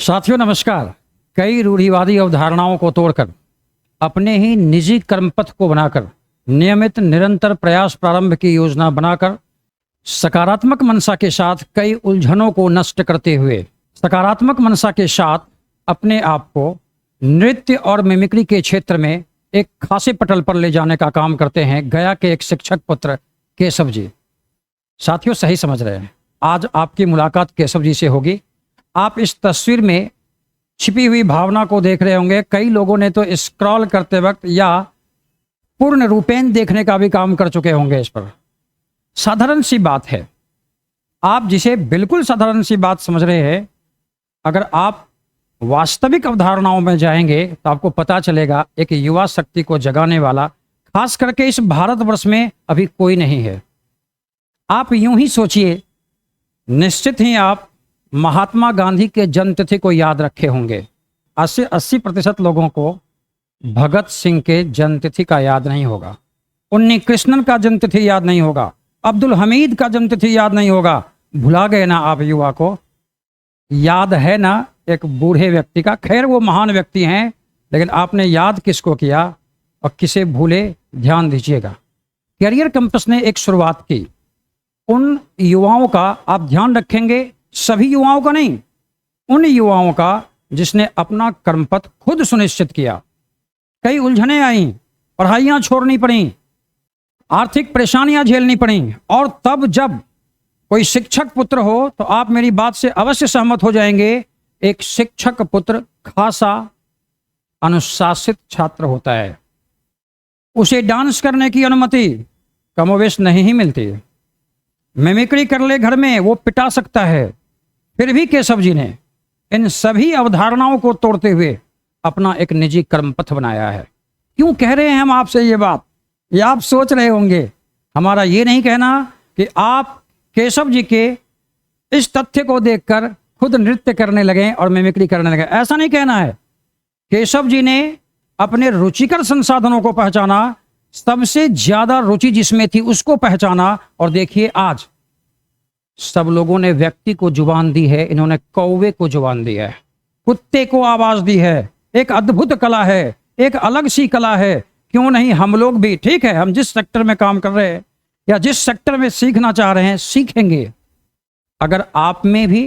साथियों नमस्कार। कई रूढ़िवादी अवधारणाओं को तोड़कर अपने ही निजी कर्मपथ को बनाकर नियमित निरंतर प्रयास प्रारंभ की योजना बनाकर सकारात्मक मनसा के साथ कई उलझनों को नष्ट करते हुए सकारात्मक मनसा के साथ अपने आप को नृत्य और मिमिक्री के क्षेत्र में एक खासे पटल पर ले जाने का काम करते हैं गया के एक शिक्षक पुत्र केशव जी। साथियों सही समझ रहे हैं, आज आपकी मुलाकात केशव जी से होगी। आप इस तस्वीर में छिपी हुई भावना को देख रहे होंगे। कई लोगों ने तो स्क्रॉल करते वक्त या पूर्ण रूपेण देखने का भी काम कर चुके होंगे। इस पर साधारण सी बात है, आप जिसे बिल्कुल साधारण सी बात समझ रहे हैं, अगर आप वास्तविक अवधारणाओं में जाएंगे तो आपको पता चलेगा एक युवा शक्ति को जगाने वाला खास करके इस भारतवर्ष में अभी कोई नहीं है। आप यूं ही सोचिए, निश्चित ही आप महात्मा गांधी के जन्मतिथि को याद रखे होंगे। 80% लोगों को भगत सिंह के जन्मतिथि का याद नहीं होगा, उन्नी कृष्णन का जन्मतिथि याद नहीं होगा, अब्दुल हमीद का जन्मतिथि याद नहीं होगा। भुला गए ना आप युवा को? याद है ना एक बूढ़े व्यक्ति का? खैर वो महान व्यक्ति हैं, लेकिन आपने याद किसको किया और किसे भूले? ध्यान दीजिएगा। कैरियर कंपस ने एक शुरुआत की, उन युवाओं का आप ध्यान रखेंगे, सभी युवाओं का नहीं, उन युवाओं का जिसने अपना कर्मपथ खुद सुनिश्चित किया। कई उलझनें आई, पढ़ाइयां छोड़नी पड़ी, आर्थिक परेशानियां झेलनी पड़ी, और तब जब कोई शिक्षक पुत्र हो तो आप मेरी बात से अवश्य सहमत हो जाएंगे, एक शिक्षक पुत्र खासा अनुशासित छात्र होता है। उसे डांस करने की अनुमति कमोवेश नहीं ही मिलती। मिमिक्री कर ले घर में, वो पिटा सकता है। फिर भी केशव जी ने इन सभी अवधारणाओं को तोड़ते हुए अपना एक निजी कर्मपथ बनाया है। क्यों कह रहे हैं हम आपसे ये बात? ये आप सोच रहे होंगे, हमारा ये नहीं कहना कि आप केशव जी के इस तथ्य को देखकर खुद नृत्य करने लगे और मिमिक्री करने लगे, ऐसा नहीं कहना है। केशव जी ने अपने रुचिकर संसाधनों को पहचाना, सबसे ज्यादा रुचि जिसमें थी उसको पहचाना, और देखिए आज सब लोगों ने व्यक्ति को जुबान दी है, इन्होंने कौवे को जुबान दी है, कुत्ते को आवाज दी है। एक अद्भुत कला है, एक अलग सी कला है। क्यों नहीं हम लोग भी, ठीक है, हम जिस सेक्टर में काम कर रहे हैं या जिस सेक्टर में सीखना चाह रहे हैं सीखेंगे। अगर आप में भी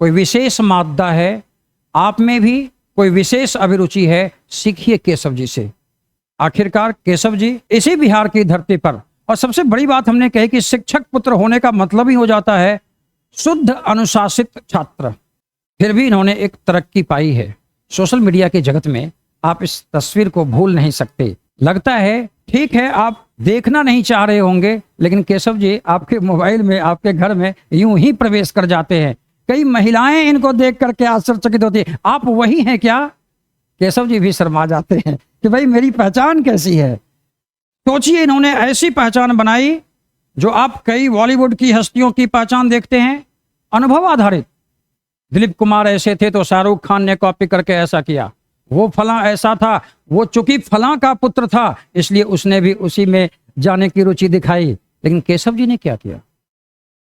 कोई विशेष मादा है, आप में भी कोई विशेष अभिरुचि है, सीखिए केशव जी से। आखिरकार केशव जी इसी बिहार की धरती पर, और सबसे बड़ी बात हमने कही कि शिक्षक पुत्र होने का मतलब ही हो जाता है शुद्ध अनुशासित छात्र। फिर भी इन्होंने एक तरक्की पाई है सोशल मीडिया के जगत में। आप इस तस्वीर को भूल नहीं सकते। लगता है ठीक है आप देखना नहीं चाह रहे होंगे, लेकिन केशव जी आपके मोबाइल में, आपके घर में यूं ही प्रवेश कर जाते हैं। कई महिलाएं इनको देख करके आश्चर्यचकित होती है, आप वही हैं क्या? केशव जी भी शर्मा जाते हैं कि भाई मेरी पहचान कैसी है। सोचिए, इन्होंने ऐसी पहचान बनाई जो आप कई बॉलीवुड की हस्तियों की पहचान देखते हैं, अनुभव आधारित। दिलीप कुमार ऐसे थे तो शाहरुख खान ने कॉपी करके ऐसा किया, वो फलां ऐसा था, वो चूंकि फलां का पुत्र था इसलिए उसने भी उसी में जाने की रुचि दिखाई। लेकिन केशव जी ने क्या किया?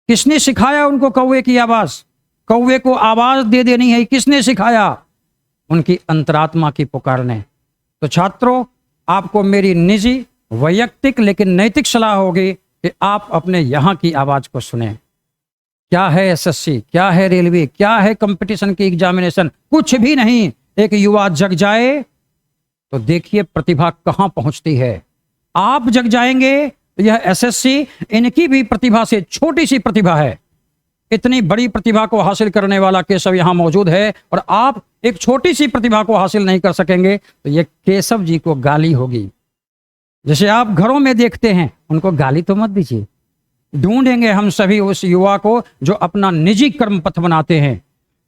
किसने सिखाया उनको कौवे की आवाज? कौवे को आवाज दे देनी है, किसने सिखाया? उनकी अंतरात्मा की पुकार ने। तो छात्रों, आपको मेरी निजी वैयक्तिक लेकिन नैतिक सलाह होगी कि आप अपने यहाँ की आवाज को सुने। क्या है एसएससी, क्या है रेलवे, क्या है कंपटीशन की एग्जामिनेशन? कुछ भी नहीं। एक युवा जग जाए तो देखिए प्रतिभा कहां पहुंचती है। आप जग जाएंगे तो यह एसएससी इनकी भी प्रतिभा से छोटी सी प्रतिभा है। इतनी बड़ी प्रतिभा को हासिल करने वाला केशव यहां मौजूद है, और आप एक छोटी सी प्रतिभा को हासिल नहीं कर सकेंगे तो यह केशव जी को गाली होगी। जैसे आप घरों में देखते हैं, उनको गाली तो मत दीजिए। ढूंढेंगे हम सभी उस युवा को जो अपना निजी कर्मपथ बनाते हैं।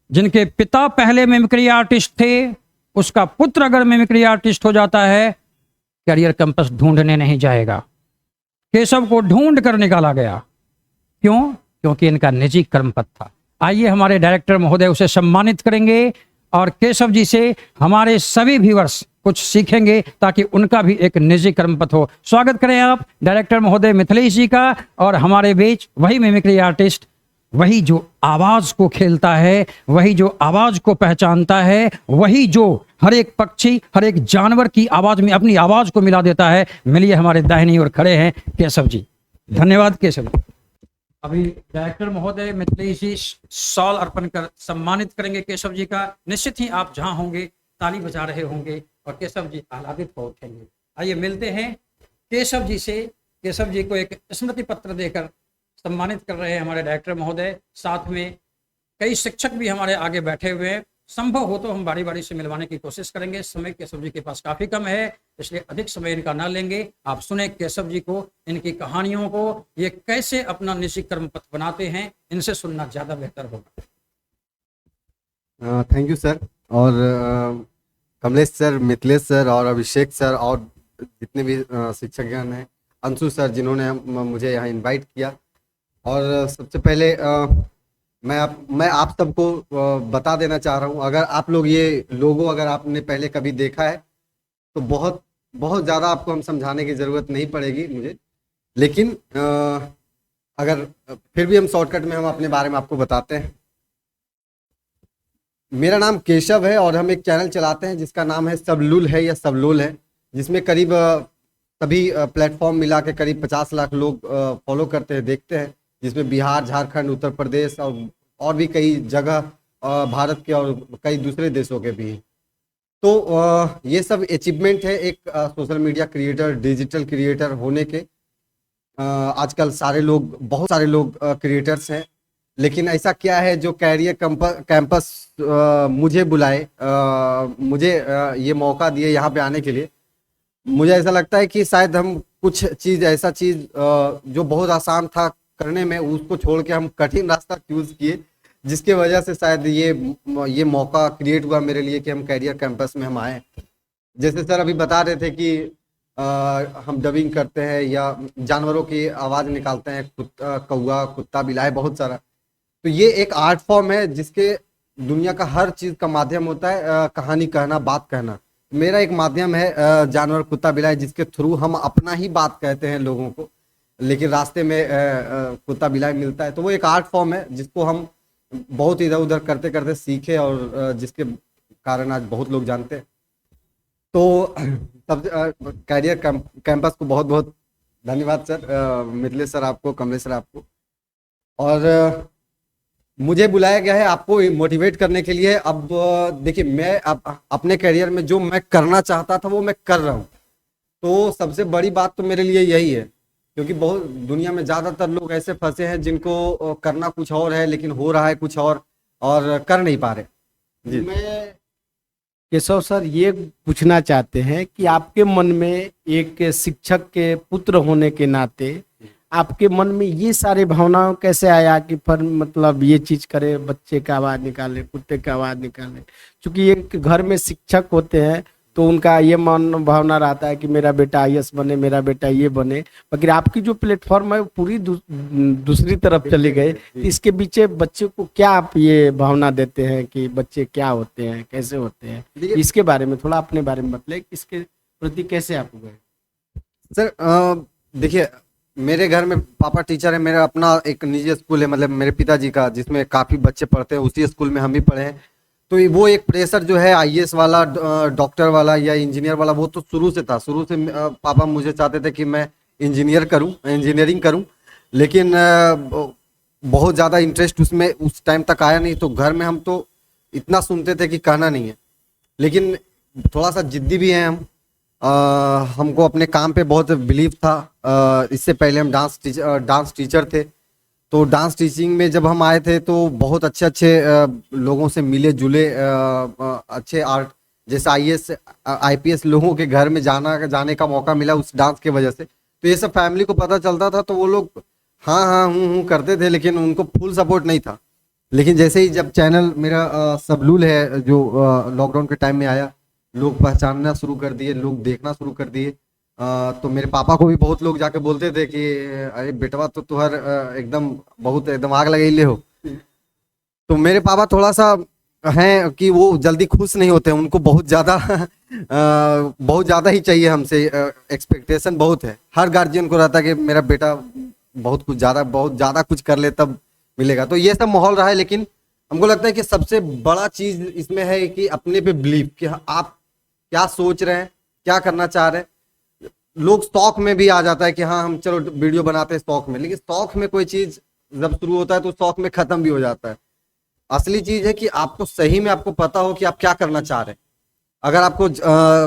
जिनके पिता पहले मिमिक्री आर्टिस्ट थे, उसका पुत्र अगर मिमिक्री आर्टिस्ट हो जाता है, कैरियर कंपस ढूंढने नहीं जाएगा। केशव को ढूंढ कर निकाला गया। क्यों? क्योंकि इनका निजी कर्मपथ था। आइए हमारे डायरेक्टर महोदय उसे सम्मानित करेंगे और केशव जी से हमारे सभी व्यूअर्स कुछ सीखेंगे ताकि उनका भी एक निजी कर्मपथ हो। स्वागत करें आप डायरेक्टर महोदय मिथिलेश जी का, और हमारे बीच वही मिमिक्री आर्टिस्ट वही जो आवाज को खेलता है, वही जो आवाज को पहचानता है, वही जो हर एक पक्षी, हर एक जानवर की आवाज में अपनी आवाज को मिला देता है। मिलिए, हमारे दाहिनी ओर खड़े हैं केशव जी। धन्यवाद केशव जी। अभी डायरेक्टर महोदय मिथिलेश जी शॉल अर्पण कर सम्मानित करेंगे केशव जी का। निश्चित ही आप जहां होंगे ताली बजा रहे होंगे और केशव जी आह्लादित हो उठेंगे। आइए मिलते हैं केशव जी से। केशव जी को एक स्मृति पत्र देकर सम्मानित कर रहे हैं हमारे डायरेक्टर महोदय। साथ में कई शिक्षक भी हमारे आगे बैठे हुए हैं। संभव हो तो हम बारी बारी से मिलवाने की कोशिश करेंगे। समय केशव जी के पास काफी कम है, इसलिए अधिक समय इनका ना लेंगे। आप सुने केशव जी को, इनकी कहानियों को, ये कैसे अपना निजी कर्म पथ बनाते हैं, इनसे सुनना ज्यादा बेहतर होगा। Thank you sir. और कमलेश सर, मिथिलेश सर और अभिषेक सर और जितने भी शिक्षकगण हैं, अंशु सर जिन्होंने मुझे यहाँ इनवाइट किया। और सबसे पहले मैं आप सबको बता देना चाह रहा हूँ, अगर आप लोग ये लोगो अगर आपने पहले कभी देखा है तो बहुत बहुत ज़्यादा आपको हम समझाने की ज़रूरत नहीं पड़ेगी मुझे। लेकिन अगर फिर भी हम शॉर्टकट में हम अपने बारे में आपको बताते हैं। मेरा नाम केशव है और हम एक चैनल चलाते हैं जिसका नाम है सबलूल है या सबलोल है, जिसमें करीब सभी प्लेटफॉर्म मिला के करीब 50 लाख लोग फॉलो करते हैं, देखते हैं, जिसमें बिहार, झारखंड, उत्तर प्रदेश और भी कई जगह भारत के और कई दूसरे देशों के भी हैं। तो ये सब अचीवमेंट है एक social media creator, digital creator होने के। आजकल बहुत सारे लोग क्रिएटर्स हैं, लेकिन ऐसा क्या है जो कैरियर कैंपस मुझे बुलाए, मुझे ये मौका दिए यहाँ पे आने के लिए। मुझे ऐसा लगता है कि शायद हम कुछ ऐसा चीज़ जो बहुत आसान था करने में, उसको छोड़ के हम कठिन रास्ता चूज किए, जिसके वजह से शायद ये मौका क्रिएट हुआ मेरे लिए कि हम कैरियर कैंपस में हम आए। जैसे सर अभी बता रहे थे कि हम डबिंग करते हैं या जानवरों की आवाज़ निकालते हैं, कौवा, कुत्ता, बिलाई, बहुत सारा। तो ये एक आर्ट फॉर्म है जिसके दुनिया का हर चीज़ का माध्यम होता है कहानी कहना, बात कहना। मेरा एक माध्यम है जानवर, कुत्ता, बिलाई, जिसके थ्रू हम अपना ही बात कहते हैं लोगों को, लेकिन रास्ते में कुत्ता बिलाई मिलता है। तो वो एक आर्ट फॉर्म है जिसको हम बहुत इधर उधर करते करते सीखे और जिसके कारण आज बहुत लोग जानते हैं। तो तब कैरियर कैंपस को बहुत बहुत धन्यवाद सर, मिथिलेश सर आपको, कमलेश सर आपको। और मुझे बुलाया गया है आपको मोटिवेट करने के लिए। अब देखिए, मैं अपने करियर में जो मैं करना चाहता था वो मैं कर रहा हूँ। तो सबसे बड़ी बात तो मेरे लिए यही है, क्योंकि बहुत दुनिया में ज़्यादातर लोग ऐसे फंसे हैं जिनको करना कुछ और है लेकिन हो रहा है कुछ और कर नहीं पा रहे जी। मैं केशव सर ये पूछना चाहते हैं कि आपके मन में एक शिक्षक के पुत्र होने के नाते आपके मन में ये सारे भावनाओं कैसे आया कि पर मतलब ये चीज करे, बच्चे का आवाज निकाले, कुत्ते का आवाज निकाले? क्योंकि एक घर में शिक्षक होते हैं तो उनका ये मन भावना रहता है कि मेरा बेटा आईएएस बने, मेरा बेटा ये बने, मगर आपकी जो प्लेटफॉर्म है वो पूरी दूसरी तरफ चली गई। तो इसके पीछे बच्चे को क्या आप ये भावना देते हैं कि बच्चे क्या होते हैं, कैसे होते हैं? इसके बारे में थोड़ा अपने बारे में बताइए, इसके प्रति कैसे आप गए? सर देखिए, मेरे घर में पापा टीचर है, मेरा अपना एक निजी स्कूल है, मतलब मेरे पिताजी का, जिसमें काफ़ी बच्चे पढ़ते हैं, उसी स्कूल में हम भी पढ़े हैं। तो वो एक प्रेशर जो है आईएएस वाला, डॉक्टर वाला या इंजीनियर वाला, वो तो शुरू से था। शुरू से पापा मुझे चाहते थे कि मैं इंजीनियरिंग करूं, लेकिन बहुत ज़्यादा इंटरेस्ट उसमें उस टाइम तक आया नहीं। तो घर में हम तो इतना सुनते थे कि कहना नहीं है, लेकिन थोड़ा सा जिद्दी भी हैं हम। हमको अपने काम पे बहुत बिलीव था। इससे पहले हम डांस टीचर थे। तो डांस टीचिंग में जब हम आए थे तो बहुत अच्छे लोगों से मिले जुले, अच्छे आर्ट जैसे आईएएस आईपीएस लोगों के घर में जाने का मौका मिला उस डांस के वजह से। तो ये सब फैमिली को पता चलता था, तो वो लोग हाँ हाँ हूँ करते थे, लेकिन उनको फुल सपोर्ट नहीं था। लेकिन जैसे ही जब चैनल मेरा सबलूल है जो लॉकडाउन के टाइम में आया, लोग पहचानना शुरू कर दिए, लोग देखना शुरू कर दिए। तो मेरे पापा को भी बहुत लोग जाके बोलते थे कि अरे बेटवा तो तुहर एकदम आग लगैले हो। तो मेरे पापा थोड़ा सा हैं कि वो जल्दी खुश नहीं होते, उनको बहुत ज़्यादा ही चाहिए हमसे, एक्सपेक्टेशन बहुत है। हर गार्जियन को रहता है कि मेरा बेटा बहुत ज़्यादा कुछ कर ले तब मिलेगा। तो ये सब माहौल रहा है, लेकिन हमको लगता है कि सबसे बड़ा चीज इसमें है कि अपने पे बिलीव, कि आप क्या सोच रहे हैं, क्या करना चाह रहे हैं। लोग शौक में भी आ जाता है कि हाँ हम चलो वीडियो बनाते हैं शौक में, लेकिन शौक में कोई चीज जब शुरू होता है तो शौक में खत्म भी हो जाता है। असली चीज है कि आपको सही में आपको पता हो कि आप क्या करना चाह रहे हैं। अगर आपको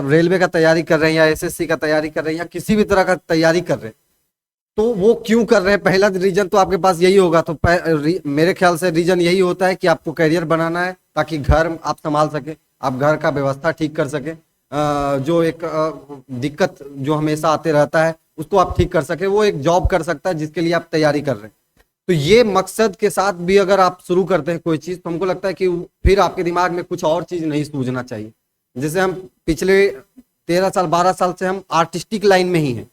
रेलवे का तैयारी कर रहे हैं या एसएससी का तैयारी कर रहे हैं या किसी भी तरह का तैयारी कर रहे हैं, तो वो क्यों कर रहे हैं, पहला रीजन तो आपके पास यही होगा। तो मेरे ख्याल से रीजन यही होता है कि आपको करियर बनाना है, ताकि घर आप संभाल सके, आप घर का व्यवस्था ठीक कर सके, जो एक दिक्कत जो हमेशा आते रहता है उसको आप ठीक कर सके, वो एक जॉब कर सकता है जिसके लिए आप तैयारी कर रहे हैं। तो ये मकसद के साथ भी अगर आप शुरू करते हैं कोई चीज, तो हमको लगता है कि फिर आपके दिमाग में कुछ और चीज नहीं सूझना चाहिए। जैसे हम पिछले 13 साल 12 साल से हम आर्टिस्टिक लाइन में ही हैं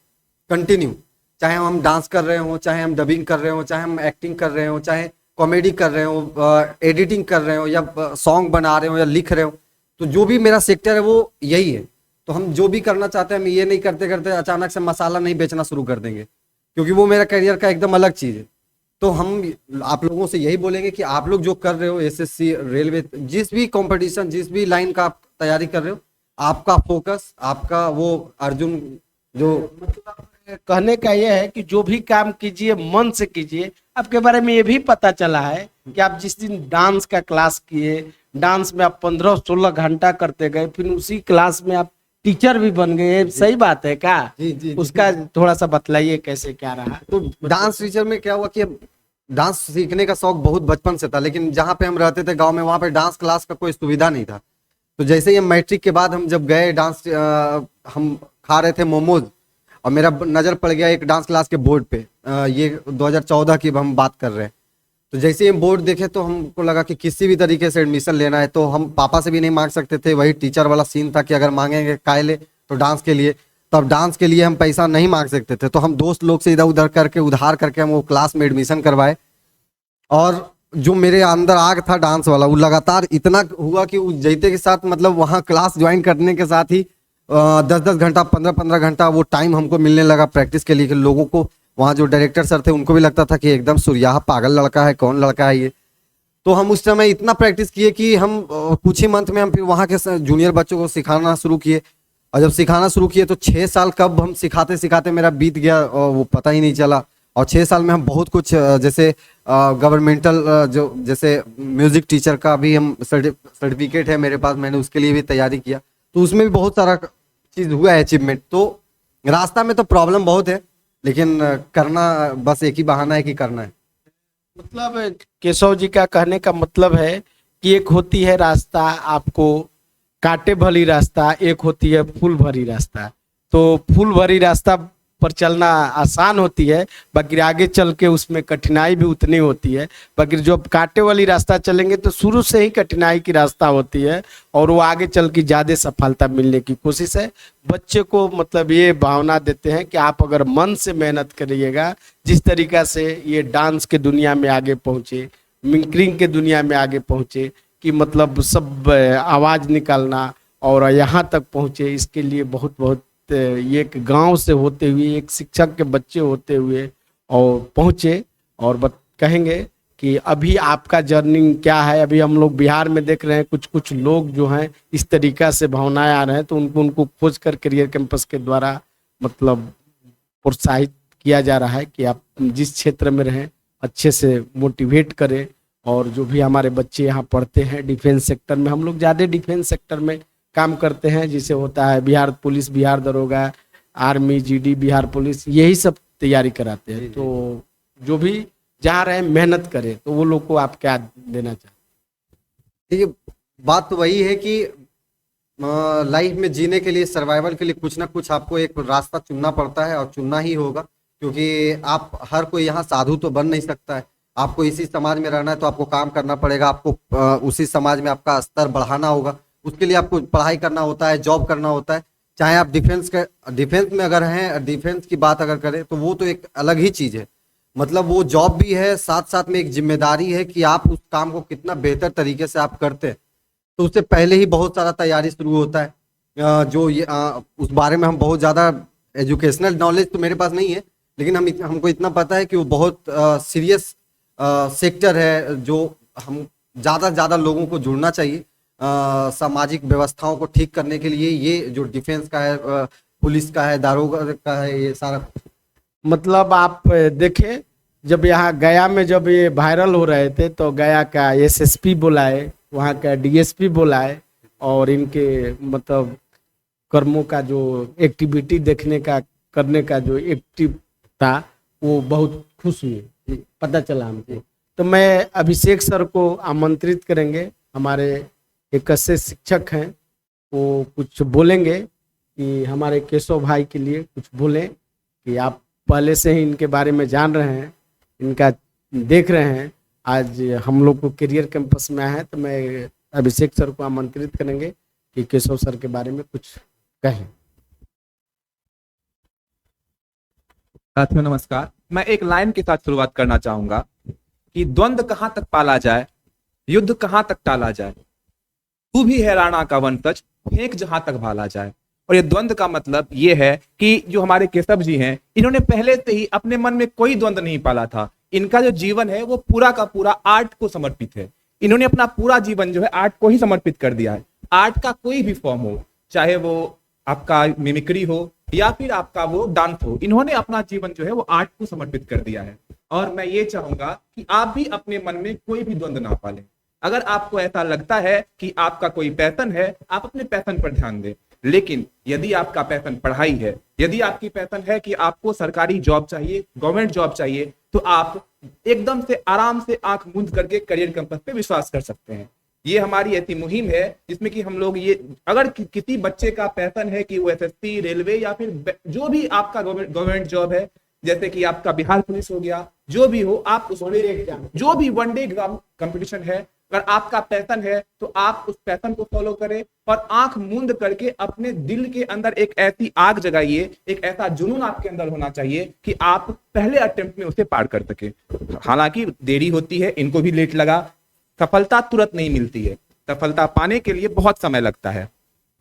कंटिन्यू, चाहे हम डांस कर रहे हो, चाहे हम डबिंग कर रहे हो, चाहे हम एक्टिंग कर रहे हो, चाहे कॉमेडी कर रहे हो, एडिटिंग कर रहे हो, या सॉन्ग बना रहे हो या लिख रहे हो, तो जो भी मेरा सेक्टर है वो यही है। तो हम जो भी करना चाहते हैं, हम ये नहीं करते करते अचानक से मसाला नहीं बेचना शुरू कर देंगे, क्योंकि वो मेरा करियर का एकदम अलग चीज़ है। तो हम आप लोगों से यही बोलेंगे कि आप लोग जो कर रहे हो, एसएससी, रेलवे, जिस भी कंपटीशन, जिस भी लाइन का आप तैयारी कर रहे हो, आपका फोकस, आपका वो अर्जुन जो कहने का यह है कि जो भी काम कीजिए मन से कीजिए। आपके बारे में ये भी पता चला है कि आप जिस दिन डांस का क्लास किए, डांस में आप 15-16 घंटा करते गए, फिर उसी क्लास में आप टीचर भी बन गए। सही बात है क्या? जी उसका थोड़ा सा बतलाइए कैसे क्या रहा। तो डांस टीचर में क्या हुआ कि डांस सीखने का शौक बहुत बचपन से था, लेकिन जहाँ पे हम रहते थे गांव में, वहाँ पे डांस क्लास का कोई सुविधा नहीं था। तो जैसे ही मैट्रिक के बाद हम जब गए डांस, हम खा रहे थे मोमोज, और मेरा नज़र पड़ गया एक डांस क्लास के बोर्ड पे। ये 2014 की हम बात कर रहे हैं। तो जैसे ही हम बोर्ड देखे तो हमको लगा कि किसी भी तरीके से एडमिशन लेना है, तो हम पापा से भी नहीं मांग सकते थे। वही टीचर वाला सीन था कि अगर मांगेंगे कायले तो डांस के लिए, तब डांस के लिए हम पैसा नहीं मांग सकते थे। तो हम दोस्त लोग से इधर उधर करके उधार करके हम वो क्लास में एडमिशन करवाए। और जो मेरे अंदर आग था डांस वाला, वो लगातार इतना हुआ कि उस जैते के साथ, मतलब वहाँ क्लास ज्वाइन करने के साथ ही 10-10 घंटा, 15-15 घंटा वो टाइम हमको मिलने लगा प्रैक्टिस के लिए। कि लोगों को, वहाँ जो डायरेक्टर सर थे, उनको भी लगता था कि एकदम सूर्या पागल लड़का है, कौन लड़का है ये। तो हम उस समय इतना प्रैक्टिस किए कि हम कुछ ही मंथ में हम फिर वहाँ के जूनियर बच्चों को सिखाना शुरू किए। और जब सिखाना शुरू किए तो 6 साल कब हम सिखाते सिखाते मेरा बीत गया, और वो पता ही नहीं चला। और 6 साल में हम बहुत कुछ, जैसे गवर्नमेंटल जो जैसे म्यूजिक टीचर का भी हम सर्टिफिकेट है मेरे पास, मैंने उसके लिए भी तैयारी किया। तो उसमें भी बहुत सारा चीज़ हुआ है अचीवमेंट। तो रास्ता में तो प्रॉब्लम बहुत है, लेकिन करना बस एक ही बहाना है कि करना है। मतलब केशव जी का कहने का मतलब है कि एक होती है रास्ता आपको कांटे भरी रास्ता, एक होती है फूल भरी रास्ता। तो फूल भरी रास्ता पर चलना आसान होती है, बाकी आगे चल के उसमें कठिनाई भी उतनी होती है। बाकी जो कांटे वाली रास्ता चलेंगे तो शुरू से ही कठिनाई की रास्ता होती है, और वो आगे चल के ज़्यादा सफलता मिलने की कोशिश है। बच्चे को मतलब ये भावना देते हैं कि आप अगर मन से मेहनत करिएगा, जिस तरीका से ये डांस के दुनिया में आगे पहुँचे, मिमिक्रिंग के दुनिया में आगे पहुँचे, कि मतलब सब आवाज़ निकालना और यहाँ तक पहुँचे, इसके लिए बहुत बहुत ये एक गांव से होते हुए, एक शिक्षक के बच्चे होते हुए और पहुँचे। और कहेंगे कि अभी आपका जर्नी क्या है। अभी हम लोग बिहार में देख रहे हैं कुछ कुछ लोग जो हैं इस तरीका से भावनाएं आ रहे हैं, तो उनको खोज कर करियर कैंपस के द्वारा मतलब प्रोत्साहित किया जा रहा है कि आप जिस क्षेत्र में रहें अच्छे से मोटिवेट करें। और जो भी हमारे बच्चे यहाँ पढ़ते हैं डिफेंस सेक्टर में, हम लोग ज़्यादा डिफेंस सेक्टर में काम करते हैं, जिसे होता है बिहार पुलिस, बिहार दरोगा, आर्मी, जीडी, बिहार पुलिस, यही सब तैयारी कराते हैं। तो जो भी जहाँ रहे मेहनत करें, तो वो लोग को आप क्या देना चाहते हैं? देखिए, बात तो वही है कि लाइफ में जीने के लिए, सर्वाइवल के लिए कुछ ना कुछ आपको एक रास्ता चुनना पड़ता है, और चुनना ही होगा। क्योंकि आप हर कोई यहाँ साधु तो बन नहीं सकता है। आपको इसी समाज में रहना है तो आपको काम करना पड़ेगा, आपको उसी समाज में आपका स्तर बढ़ाना होगा। उसके लिए आपको पढ़ाई करना होता है, जॉब करना होता है। चाहे आप डिफेंस में अगर हैं, डिफेंस की बात अगर करें तो वो तो एक अलग ही चीज़ है। मतलब वो जॉब भी है, साथ साथ में एक जिम्मेदारी है कि आप उस काम को कितना बेहतर तरीके से आप करते हैं। तो उससे पहले ही बहुत सारा तैयारी शुरू होता है। जो ये उस बारे में हम बहुत ज़्यादा एजुकेशनल नॉलेज तो मेरे पास नहीं है, लेकिन हमको इतना पता है कि वो बहुत सीरियस सेक्टर है जो हम ज़्यादा से ज़्यादा लोगों को जुड़ना चाहिए सामाजिक व्यवस्थाओं को ठीक करने के लिए। ये जो डिफेंस का है, पुलिस का है, दारोगा का है, ये सारा। मतलब आप देखें, जब यहाँ गया में जब ये वायरल हो रहे थे तो गया का एसएसपी बुलाए, वहाँ का डीएसपी बुलाए, और इनके मतलब कर्मों का जो एक्टिविटी देखने का करने का जो एक्टिव था वो बहुत खुश हुए, पता चला हमको। तो मैं अभिषेक सर को आमंत्रित करेंगे, हमारे एक अच्छे शिक्षक हैं, वो कुछ बोलेंगे कि हमारे केशव भाई के लिए कुछ बोलें कि आप पहले से ही इनके बारे में जान रहे हैं, इनका देख रहे हैं, आज हम लोग को करियर कैंपस में आए हैं, तो मैं अभिषेक सर को आमंत्रित करेंगे कि केशव सर के बारे में कुछ कहें। साथियों नमस्कार। मैं एक लाइन के साथ शुरुआत करना चाहूंगा कि द्वंद्व कहां तक पाला जाए, युद्ध कहां तक टाला जाए, तू भी है राणा का वंशज, फेंक जहां तक भाला जाए। और ये द्वंद्व का मतलब ये है कि जो हमारे केशव जी हैं, इन्होंने पहले से ही अपने मन में कोई द्वंद्व नहीं पाला था। इनका जो जीवन है वो पूरा का पूरा आर्ट को समर्पित है। इन्होंने अपना पूरा जीवन जो है आर्ट को ही समर्पित कर दिया है। आर्ट का कोई भी फॉर्म हो, चाहे वो आपका मिमिक्री हो या फिर आपका वो डांस हो, इन्होंने अपना जीवन जो है वो आर्ट को समर्पित कर दिया है। और मैं ये चाहूंगा कि आप भी अपने मन में कोई भी द्वंद्व ना पालें। अगर आपको ऐसा लगता है कि आपका कोई पैशन है, आप अपने पैशन पर ध्यान दें। लेकिन यदि आपका पैशन पढ़ाई है, यदि आपकी पैशन है कि आपको सरकारी जॉब चाहिए, गवर्नमेंट जॉब चाहिए, तो आप एकदम से आराम से आंख मूंद करके करियर कैंपस पे विश्वास कर सकते हैं। ये हमारी ऐसी मुहिम है जिसमें कि हम लोग ये, अगर किसी बच्चे का पैशन है कि वो एसएससी, रेलवे या फिर जो भी आपका गवर्नमेंट जॉब है, जैसे कि आपका बिहार पुलिस हो गया, जो भी हो, आप उसमें जो भी वनडे एग्जाम कंपटीशन है, अगर आपका पैशन है तो आप उस पैशन को फॉलो करें और आंख मूंद करके अपने दिल के अंदर एक ऐसी आग जगाइए, एक ऐसा जुनून आपके अंदर होना चाहिए कि आप पहले अटेम्प्ट में उसे पार कर सके। हालांकि देरी होती है, इनको भी लेट लगा, सफलता तुरंत नहीं मिलती है, सफलता पाने के लिए बहुत समय लगता है।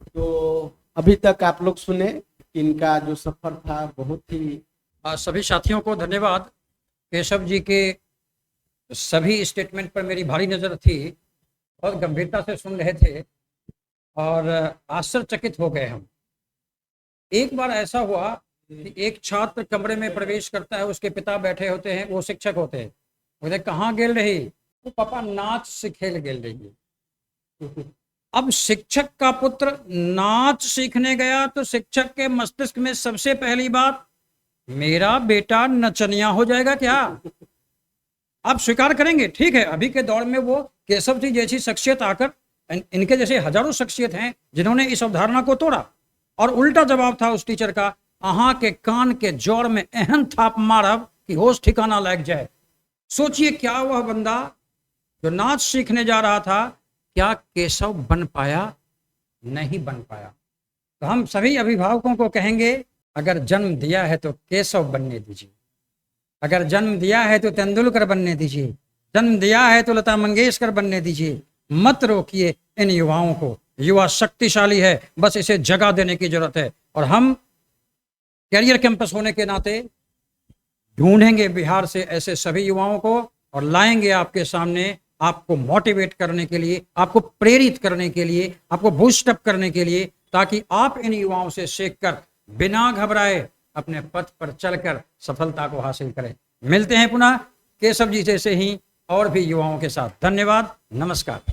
तो अभी तक आप लोग सुने, इनका जो सफर था बहुत ही। सभी साथियों को धन्यवाद। केशव जी के सभी स्टेटमेंट पर मेरी भारी नज़र थी, बहुत गंभीरता से सुन रहे थे और आश्चर्यचकित हो गए हम। एक बार ऐसा हुआ कि एक छात्र कमरे में प्रवेश करता है, उसके पिता बैठे होते हैं, वो शिक्षक होते हैं। बोले कहाँ गेल रही? वो पापा नाच सिखेल गेल रही। अब शिक्षक का पुत्र नाच सीखने गया तो शिक्षक के मस्तिष्क में सबसे पहली बात, मेरा बेटा नचनिया हो जाएगा क्या? आप स्वीकार करेंगे, ठीक है, अभी के दौर में वो केशव जी जैसी शख्सियत आकर, इनके जैसे हजारों शख्सियत हैं जिन्होंने इस अवधारणा को तोड़ा। और उल्टा जवाब था उस टीचर का, अहाँ के कान के जोड़ में एहन थाप मारब कि होश ठिकाना लग जाए। सोचिए, क्या वह बंदा जो नाच सीखने जा रहा था, क्या केशव बन पाया? नहीं बन पाया। तो हम सभी अभिभावकों को कहेंगे, अगर जन्म दिया है तो केशव बनने दीजिए, अगर जन्म दिया है तो तेंदुलकर बनने दीजिए, जन्म दिया है तो लता मंगेशकर बनने दीजिए। मत रोकिए इन युवाओं को, युवा शक्तिशाली है, बस इसे जगह देने की जरूरत है। और हम कैरियर कैंपस होने के नाते ढूंढेंगे बिहार से ऐसे सभी युवाओं को और लाएंगे आपके सामने, आपको मोटिवेट करने के लिए, आपको प्रेरित करने के लिए, आपको बूस्टअप करने के लिए, ताकि आप इन युवाओं से सीखकर बिना घबराए अपने पथ पर चलकर सफलता को हासिल करें। मिलते हैं पुनः केशव जी जैसे ही और भी युवाओं के साथ। धन्यवाद, नमस्कार।